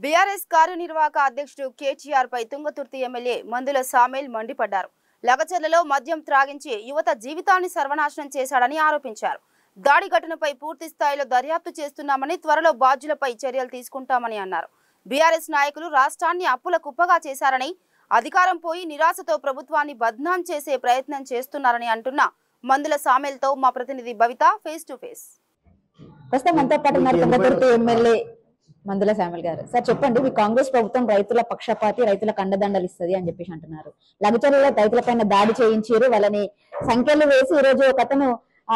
BRS కార్యనిర్వాహక అధ్యక్షుడు కేటీఆర్ పై Thungathurthi MLA మందుల సామేల్ మండిపడ్డారు. లగచర్లలో మద్యం త్రాగించి యువత జీవితాన్ని సర్వనాశనం చేశాడని ఆరోపించారు. దాడి ఘటనపై పూర్తి స్థాయిలో దర్యాప్తు చేస్తున్నామని, త్వరలో బాధ్యులపై చర్యలు తీసుకుంటామని అన్నారు. బీఆర్ఎస్ నాయకులు రాష్ట్రాన్ని అప్పుల కుప్పగా చేశారని, అధికారం పోయి నిరాశతో ప్రభుత్వాన్ని బద్నాం చేసే ప్రయత్నం చేస్తున్నారని అంటున్న మందుల సామేల్తో మా ప్రతినిధి భవిత ఫేస్ టు ఫేస్. ప్రస్తుతం మనతో పాటు ఉన్నారు తుంగతుర్తి ఎమ్మెల్యే మందుల సామేల్ గారు. సార్ చెప్పండి, మీ కాంగ్రెస్ ప్రభుత్వం రైతుల పక్షపాతి, రైతులకు అండదండలు ఇస్తుంది అని చెప్పేసి అంటున్నారు. లగచర్లలో రైతులపైన దాడి చేయించారు, వాళ్ళని సంఖ్యలు వేసి ఈ రోజు ఒక అతను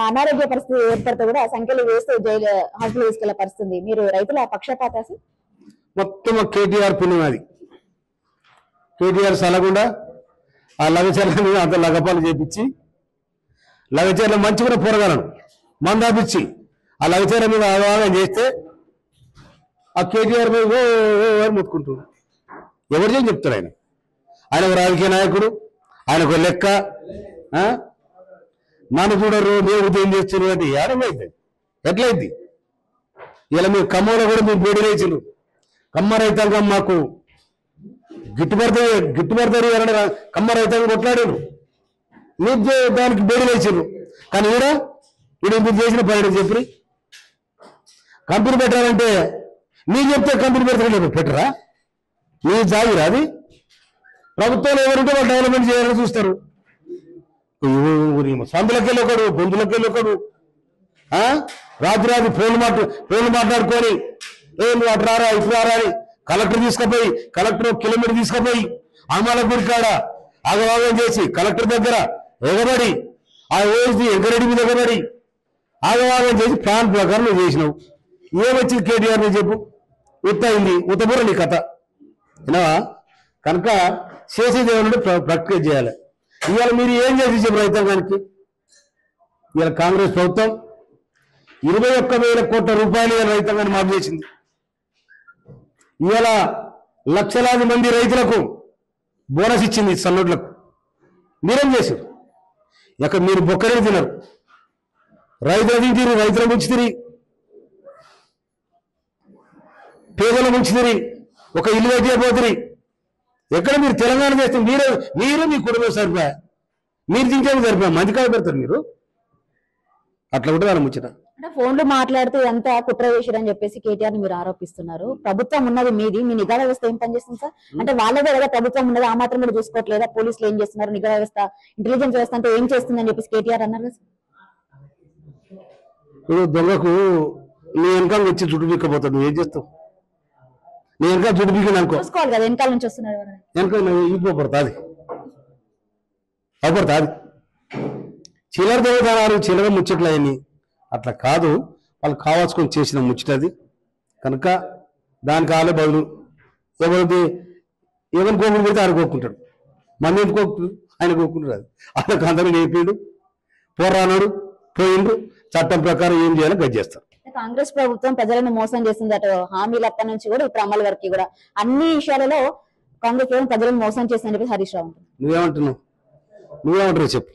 అనారోగ్య పరిస్థితి ఏర్పడితే కూడా సంఖ్యలు వేస్తూ జైలు హాస్పిటల్ తీసుకెళ్లే పరిస్థితి. మీరు రైతుల పక్షపాత మొత్తం కేటీఆర్ పుణ్యమాది. కేటీఆర్ సలగుండా ఆ లగచర్ల మీద అంత లగపాలు చేపించి లగచర్ల మంచి కూడా పోరగాలను మందాపించి ఆ లగచర్ల మీద అవగాహన చేస్తే ఆ కేటీఆర్ మీద మొత్తుకుంటారు. ఎవరు చేయని చెప్తారు. ఆయన ఒక రాజకీయ నాయకుడు, ఆయనకు లెక్క. నన్ను చూడరు, మేము ఉదయం చేస్తున్నారు అంటే ఏడమైంది, ఎట్లయింది? ఇలా మీరు ఖమ్మంలో కూడా మీరు బేడి రేచులు కమ్మ రైతాంగం మాకు గిట్టుబడతారు కమ్మ రైతాంగం కొట్లాడారు, మీరు దానికి బేడి వేసారు. కానీ ఈడ మీరు చేసిన పని చెప్పి కంపెనీ పెట్టాలంటే మీరు చెప్తే కంపెనీ పెడతారు, పెట్టరా? మీ జాగిరా అది? ప్రభుత్వాలు ఎవరుంటే వాళ్ళు డెవలప్మెంట్ చేయాలని చూస్తారు. సందులకెళ్ళి ఒకడు, గొంతులకెళ్ళి ఒకడు, రాత్రి ఫోన్లు మాట్లాడుకొని నువ్వు అటు రారా ఇటు రారా అని కలెక్టర్ తీసుకుపోయి, కలెక్టర్ కిలోమీటర్ తీసుకుపోయి అమ్మాలపూడి కాడ ఆగవాగం చేసి కలెక్టర్ దగ్గర ఎగబడి ఆ ఓఎస్డి ఎంకరెడ్డి మీద ఎగబడి ఆగవాగం చేసి ప్లాన్ ప్రకారం నువ్వు చేసినావు. ఏమొచ్చింది కేటీఆర్ ని చెప్పు? ఉత్తయింది, ఉత్తబూర నీ కథ వినవా? కనుక చేసేది ఏమన్నా ప్రక్రియ చేయాలి. ఇవాళ మీరు ఏం చేసి చెప్పు రైతాంగానికి? ఇవాళ కాంగ్రెస్ ప్రభుత్వం 21,000 కోట్ల రూపాయలు ఇవాళ రైతాంగాన్ని మాఫ్ చేసింది. ఇవాళ లక్షలాది మంది రైతులకు బోనస్ ఇచ్చింది సన్నోట్లకు. మీరేం చేశారు? ఇక మీరు బొక్కరే తినరు, రైతుల తిరిగి రైతుల ముంచి తిరిగి పేదల ముంచి తిరిగి ఒక ఇల్లు కట్టిపోతుంది. ఎక్కడ మీరు తెలంగాణ చేస్తే మీరు మీ కుటుంబం సరిపోయా, మీరు తింటే సరిపోయా, మంది కాదు పెడతారు మీరు. అట్లా ఉంటుంది వాళ్ళ ముచ్చట. అంటే ఫోన్లు మాట్లాడుతూ ఎంత కుట్ర చేశారని చెప్పేసి కేటీఆర్ ని మీరు ఆరోపిస్తున్నారు. ప్రభుత్వం ఉన్నది మీది, మీ నిఘా వ్యవస్థ ఏం పనిచేస్తుంది సార్? అంటే వాళ్ళదే కదా ప్రభుత్వం ఉన్నది, ఆ మాత్రం కూడా చూసుకోవట్లేదా? పోలీసులు ఏం చేస్తున్నారు, నిఘా వ్యవస్థ, ఇంటెలిజెన్స్ వ్యవస్థ అంటే ఏం చేస్తుందని చెప్పేసి కేటీఆర్ అన్నారు కదా. ఇప్పుడు దొంగకు నీ వెనకాల వచ్చి చుట్టు పిక్కపోతాడు, నువ్వు ఏం చేస్తావు? నీ వెనకాల చుట్టు పిక్కింది అనుకో, చూసుకోవాలి కదా వెనకాల నుంచి వస్తున్నారు వెనకాల ఇవ్వబడుతుంది, అవపడుతుంది. చిల్లర దొంగతనాలు చిల్లర ముచ్చట్లు అవన్నీ అట్లా కాదు, వాళ్ళు కావాల్సుకొని చేసిన ముచ్చటది. కనుక దానికి ఆలే బదులు ఎవరి కోకులు పెడితే ఆయన కోరుకుంటాడు, మంది ఎందుకు ఆయన కోరుకుంటాడు. అది వాళ్ళకి అందరూ నేర్పిండు, పోరానాడు పోయిండు, చట్టం ప్రకారం ఏం చేయాలో గది చేస్తారు. కాంగ్రెస్ ప్రభుత్వం ప్రజలను మోసం చేస్తుంది. అటు హామీల అక్కడి నుంచి కూడా ఇప్పుడు అమలు వరకు కూడా అన్ని విషయాలలో కాంగ్రెస్ ప్రభుత్వం ప్రజలను మోసం చేస్తుందని చెప్పి హరీష్ రావు అంటారు. నువ్వేమంటున్నావు చెప్పు?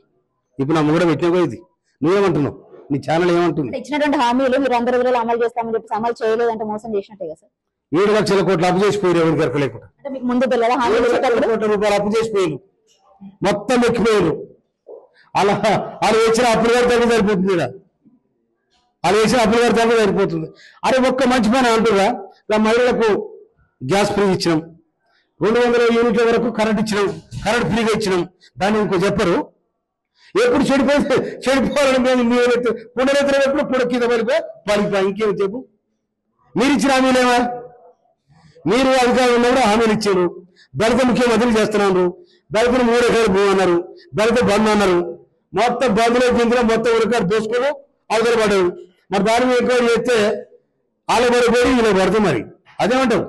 ఇప్పుడు నా కూడా పెట్టినా కూడా ఇది నువ్వేమంటున్నావు? నీ ఛానల్ ఏమంటుంది? ఇచ్చినటువంటి హామీలు మీరు 100 రోజులు అమలు చేస్తామని చెప్పి అమలు చేయలేదంటే మోసం చేసినట్టే కదా సార్. 7 లక్షల కోట్లు అప్పు చేసిపోయారు, ఎవరికి ఎరకలేకుండా. అంటే మీకు ముందు తెలియదా? 7 కోట్ల రూపాయలు అప్పు చేసిపోయారు, మొత్తం ఎక్కిపోయారు. అలా వాళ్ళు వేసిన అప్పులు గారి తగ్గు సరిపోతుంది, వాళ్ళు వేసిన అప్పులు గారి తగ్గు సరిపోతుంది. అరే ఒక్క మంచి పని అంటురా, మహిళలకు గ్యాస్ ఫ్రీ ఇచ్చినాం, 200 యూనిట్ల వరకు కరెంట్ ఇచ్చినాం, కరెంట్ ఫ్రీగా ఇచ్చినాం. దాన్ని ఇంకో చెప్పరు. ఎప్పుడు చెడిపోవాలని పునరెత్తడం ఎప్పుడు పుడ కింద పడిపోయి ఇంకేం చెప్పు? మీరు ఇచ్చిన హామీలేమా? మీరు అధికారులు ఉన్నప్పుడు హామీలు ఇచ్చారు. దళిత ముఖ్యమంత్రులు చేస్తున్నారు, దళితులు 3 ఎకరాలు భూమి అన్నారు, దళిత బంధు అన్నారు. మొత్తం బంధులో కింద మొత్తం ఉరకారు దోసుకొని అవతల పడ్డారు. మరి దాని మీద ఎక్కువ చేస్తే వాళ్ళ పడిపోయి ఇలా పడుతుంది. మరి అదేమంటావు?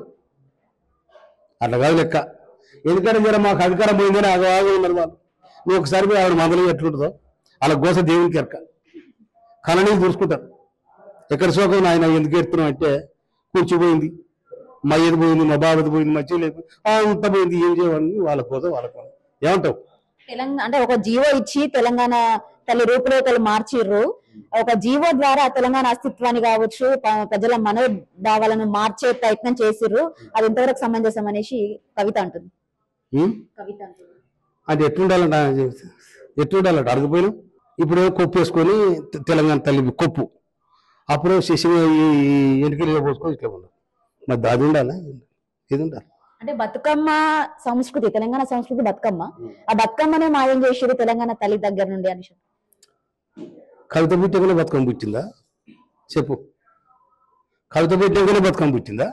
అట్లా కాదు లెక్క. ఎందుకంటే జర మాకు అధికారం పోయిందని ఆగ ఉన్నారు వాళ్ళు. నువ్వు ఒకసారి పోయి ఆవిడ మందలు ఎట్లుంటుందో వాళ్ళ గోస దేవునికి ఎరక. కళనీళ్ళు చూసుకుంటారు. ఎక్కడ శోకం ఆయన ఎందుకు ఎడుతున్నాం అంటే కూర్చిపోయింది, మా ఏది పోయింది, మా బాబది పోయింది, మా చెల్లి అంత పోయింది, ఏం చేయాలని వాళ్ళ కోసం వాళ్ళకు. ఏమంటావు? తెలంగాణ అంటే ఒక జీవో ఇచ్చి తెలంగాణ తల్లి రూపురేఖలు మార్చిర్రు. ఒక జీవో ద్వారా తెలంగాణ అస్తిత్వాన్ని కావచ్చు ప్రజల మనోభావాలను మార్చే ప్రయత్నం చేసిర్రు. అది ఎంతవరకు సమంజసం అనేసి కవిత అంటుంది. కవిత అంటుంది అది ఎట్లుండాలంట అరగిపోయిన ఇప్పుడు కొప్పు వేసుకొని తెలంగాణ తల్లి కొప్పు అప్పుడు శశి ఎన్నికలు పోసుకొని ఇట్లా ఉన్నారు. మరి అది ఉండాలా ఇది ఉండాలి. అంటే బతుకమ్మ సంస్కృతి, తెలంగాణ సంస్కృతి బతుకమ్మ. ఆ బతుకమ్మనే మాయం చేసిరు తెలంగాణ తల్లి దగ్గర నుండి అని కవిత పుట్టగానే బతుకమ్మ పుట్టిందా చెప్పు? కవిత పుట్టగానే బతుకమ్మ పుట్టిందా?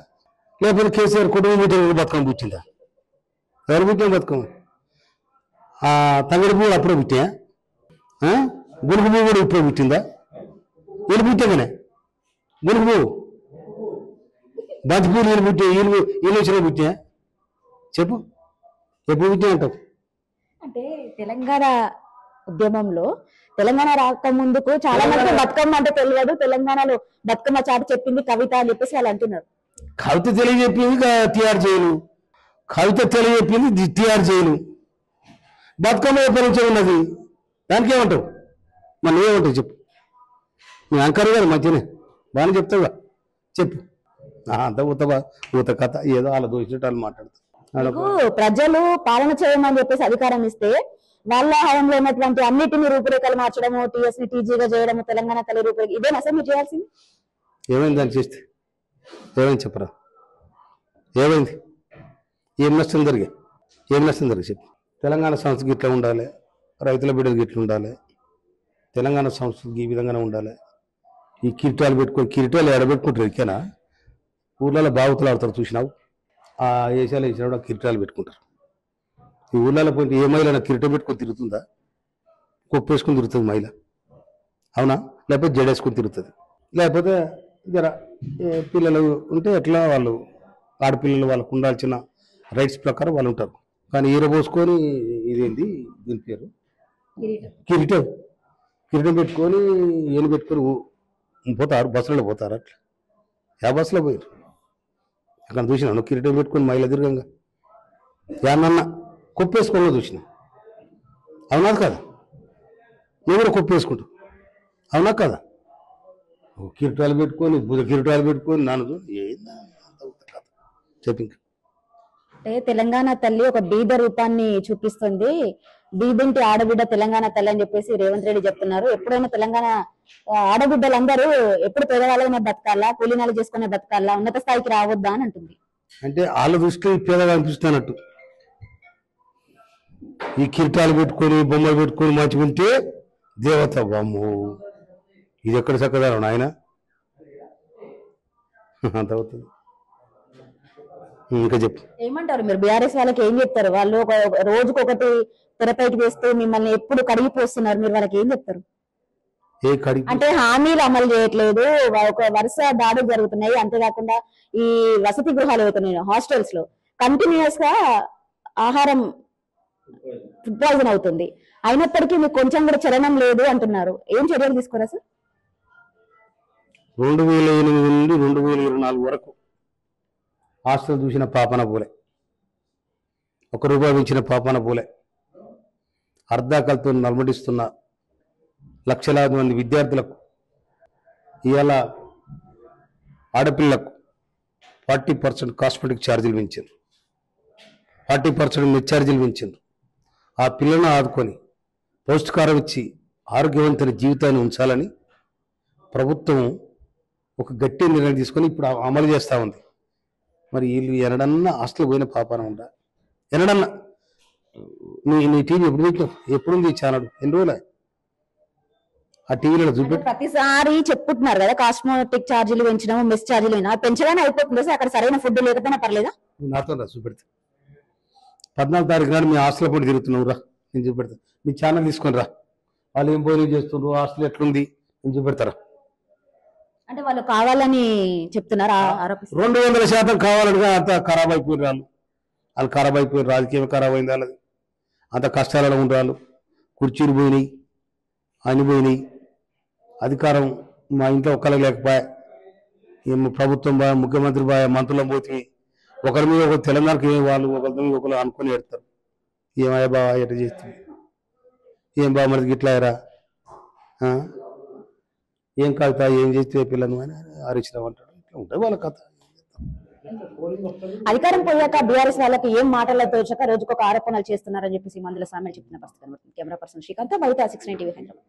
లేకపోతే కేసీఆర్ కుటుంబం పుట్టగానే బతుకమ్మ పుట్టిందా? ఎవరు పుట్టిన బతుకమ్మ? ఆ తంగడి పువ్వు అప్పుడే పుట్టా? గునుగు పువ్వు కూడా ఇప్పుడే పుట్టిందా? వీళ్ళు పుట్టగానే గునుగు పువ్వు బంతి పువ్వులు వీళ్ళు పుట్టే వీళ్ళు వచ్చిన పుట్టా చెప్పు? ఎప్పుడు పుట్టా అంటావు? అంటే తెలంగాణ ఉద్యమంలో తెలంగాణ రాక ముందుకు చాలా మంది బతుకమ్మ అంటే తెలియదు, తెలంగాణలో బతుకమ్మ చాటు చెప్పింది కవిత అని చెప్పేసి వాళ్ళు అంటున్నారు. కవిత తెలియజెప్పింది టీఆర్ జైలు, కవిత తెలియజెప్పింది టీఆర్ జైలు. బతుకమ్మ ఎప్పటి నుంచే ఉన్నది, దానికి ఏమంటావు? మరి నువ్వేమంటావు చెప్పు? నీ అంకర్ గారు మంచినే బాగానే చెప్తావుగా చెప్పు. అంత ఊత కథ ఏదో అలా దోచినట్టు వాళ్ళు మాట్లాడుతారు. ప్రజలు పాలన చేయమని చెప్పేసి అధికారం ఇస్తే వాళ్ళ హయాంలో ఉన్నటువంటి అన్నిటిని రూపురేఖలు మార్చడము, టీఎస్ ని టీజీగా చేయడము, తెలంగాణ తల్లి రూపురేఖ ఇదే అసలు మీరు చేయాల్సింది. ఏమైంది దాన్ని చేస్తే? ఏమైంది చెప్పరా? ఏమైంది? ఏం నష్టం జరిగాయి? ఏం నష్టం జరిగి చెప్పు? తెలంగాణ సంస్కృతి ఇట్లా ఉండాలి, రైతుల బిడ్డలకి ఇట్లా ఉండాలి, తెలంగాణ సంస్కృతికి ఈ విధంగానే ఉండాలి. ఈ కిరీటాలు పెట్టుకొని కిరీటాలు ఎడబెట్టుకుంటారు ఎక్కేనా? ఊర్లలో బాగుతులు ఆడతారు చూసినావు? ఆ ఏషాలు వేసినప్పుడు కిరీటాలు పెట్టుకుంటారు. ఈ ఊళ్ళలో పోయి ఏ మహిళ కిరీటం పెట్టుకొని తిరుగుతుందా? కొప్పు వేసుకొని తిరుగుతుంది మహిళ, అవునా? లేకపోతే జడేసుకొని తిరుగుతుంది. లేకపోతే జర పిల్లలు ఉంటే ఎట్లా వాళ్ళు ఆడపిల్లలు వాళ్ళకు ఉండాల్సిన రైట్స్ ప్రకారం వాళ్ళు ఉంటారు. కానీ ఈరబోసుకొని ఇదేంటి దీని పేరు కిరీటం, కిరీటం పెట్టుకొని ఏలు పెట్టుకొని పోతారు, బస్సులలో పోతారు. అట్లా ఏ బస్సులో పోయారు? అక్కడ చూసినా నువ్వు కిరీటం పెట్టుకొని మహిళ తిరగంగా ఏమన్నా కొప్పేసుకోవాలో చూసినా? అవునా కదా? నువ్వు కూడా కొప్పేసుకుంటావు, అవునా కదా? కిరీటాలు పెట్టుకొని బుధ కిరీటాలు పెట్టుకొని నాన్న ఏందా చెప్పి. అంటే తెలంగాణ తల్లి ఒక బీద రూపాన్ని చూపిస్తుంది, బీదింటి ఆడబిడ్డ తెలంగాణ తల్లి అని చెప్పేసి రేవంత్ రెడ్డి చెప్తున్నారు. ఎప్పుడైనా తెలంగాణ ఆడబిడ్డలందరూ ఎప్పుడు పేదవాళ్ళనే బతకాలా, కూలీనాలు చేసుకునే బతకాలా, ఉన్నత స్థాయికి రావద్దా అని అంటుంది. అంటే వాళ్ళ దృష్టిలో పేదగా అనిపిస్తున్నట్టు. ఈ కిరీటాలు పెట్టుకొని బొమ్మలు పెట్టుకొని మంచిగుంటే దేవత బొమ్ము, ఇది ఎక్కడ చక్కదారు నాయన అంత అవుతుంది. ఇంకా చెప్పు. ఏమంటారు మీరు? బీఆర్ఎస్ వాళ్ళకి ఏం చెప్తారు? వాళ్ళు ఒక రోజుకొకటి తెరపైకి వేస్తూ మిమ్మల్ని ఎప్పుడు కడిగిపోస్తున్నారు, మీరు వాళ్ళకి ఏం చెప్తారు? అంటే హామీలు అమలు చేయట్లేదు, ఒక వరుస దాడులు జరుగుతున్నాయి. అంతేకాకుండా ఈ వసతి గృహాలు అవుతున్నాయి, హాస్టల్స్ లో కంటిన్యూస్ గా ఆహారం ఫుడ్ పాయిజన్ అవుతుంది. అయినప్పటికీ మీకు కొంచెం కూడా చలనం లేదు అంటున్నారు. ఏం చర్యలు తీసుకోరా సార్? 2008 నుండి 2024 వరకు హాస్టల్ చూసిన పాపన పోలే, ₹1 ఇచ్చిన పాపన పోలే. అర్ధాకలతో నలమడిస్తున్న లక్షలాది మంది విద్యార్థులకు ఇవాళ ఆడపిల్లకు 40% కాస్మెటిక్ ఛార్జీలు పెంచారు, 40% మెస్ ఛార్జీలు పెంచారు. ఆ పిల్లలను ఆదుకొని పౌష్టికారం ఇచ్చి ఆరోగ్యవంతమైన జీవితాన్ని ఉంచాలని ప్రభుత్వం ఒక గట్టి నిర్ణయం తీసుకొని ఇప్పుడు అమలు చేస్తూ ఉంది. మరి వీళ్ళు ఎన్నడన్నా హాస్టల్ పోయిన పాపాన ఉందా? ఎన్నడన్నా నీ టీవీ ఎప్పుడు పెట్టినావు? ఎప్పుడుంది ఛానల్? ఎన్ని రోజులే ఆ టీవీలో చూపెట్టి? ప్రతిసారి చెప్పుకుంటున్నారు కదా కాస్మెటిక్ ఛార్జీలు పెంచడం, మెస్ ఛార్జీలు పెంచగానే అయిపోతుంది సార్. అక్కడ సరైన ఫుడ్ లేకపోయినా పర్లేదా? నాతో రా చూపెడతా. 14వ తారీఖు నాడు మీ హాస్టల్ పొడి తిరుగుతున్నావు రా, నేను చూపెడతా. మీ ఛానల్ తీసుకొని రా, వాళ్ళు ఏం పోయి చేస్తున్నారు, హాస్టల్ ఎట్లుంది నేను చూపెడతారా. అంటే వాళ్ళు కావాలని చెప్తున్నారు, 200% కావాలని. అంత ఖరాబ్ అయిపోయిన వాళ్ళు ఖరాబ్ అయిపోయిన రాజకీయం ఖరాబ్ అయింది వాళ్ళది. అంత కష్టాలలో ఉండే వాళ్ళు, కుర్చీలు పోయినాయి, అన్ని పోయినాయి. అధికారం మా ఇంట్లో ఒక్కరికి లేకపోయా, ప్రభుత్వం బాగా, ముఖ్యమంత్రి బాగా, మంత్రులం పోతే ఒకరి మీద ఒకరు తెలంగాణకి వాళ్ళు ఒకరి మీద ఒకరు అనుకుని పెడతారు. ఏమయ్యా బావ ఎట్లా చేస్తుంది, ఏం బావ మనకి ఇట్లా ఎరా ఏం కవిత ఏం చేస్తే పిల్లను అని ఆలోచన అంటాడు. ఇట్లా ఉంటుంది వాళ్ళ కథ. అధికారం పోయాక బీఆర్ఎస్ వాళ్ళకి ఏం మాటల్లో తోచక రోజుకు ఒక ఆరోపణలు చేస్తున్నారని చెప్పేసి మందుల సామెల్ చెప్తున్న పరిస్థితి కనబడుతుంది. కెమెరా పర్సన్ శ్రీకాంత్, బయట 6 టీవీ హైదరాబాద్.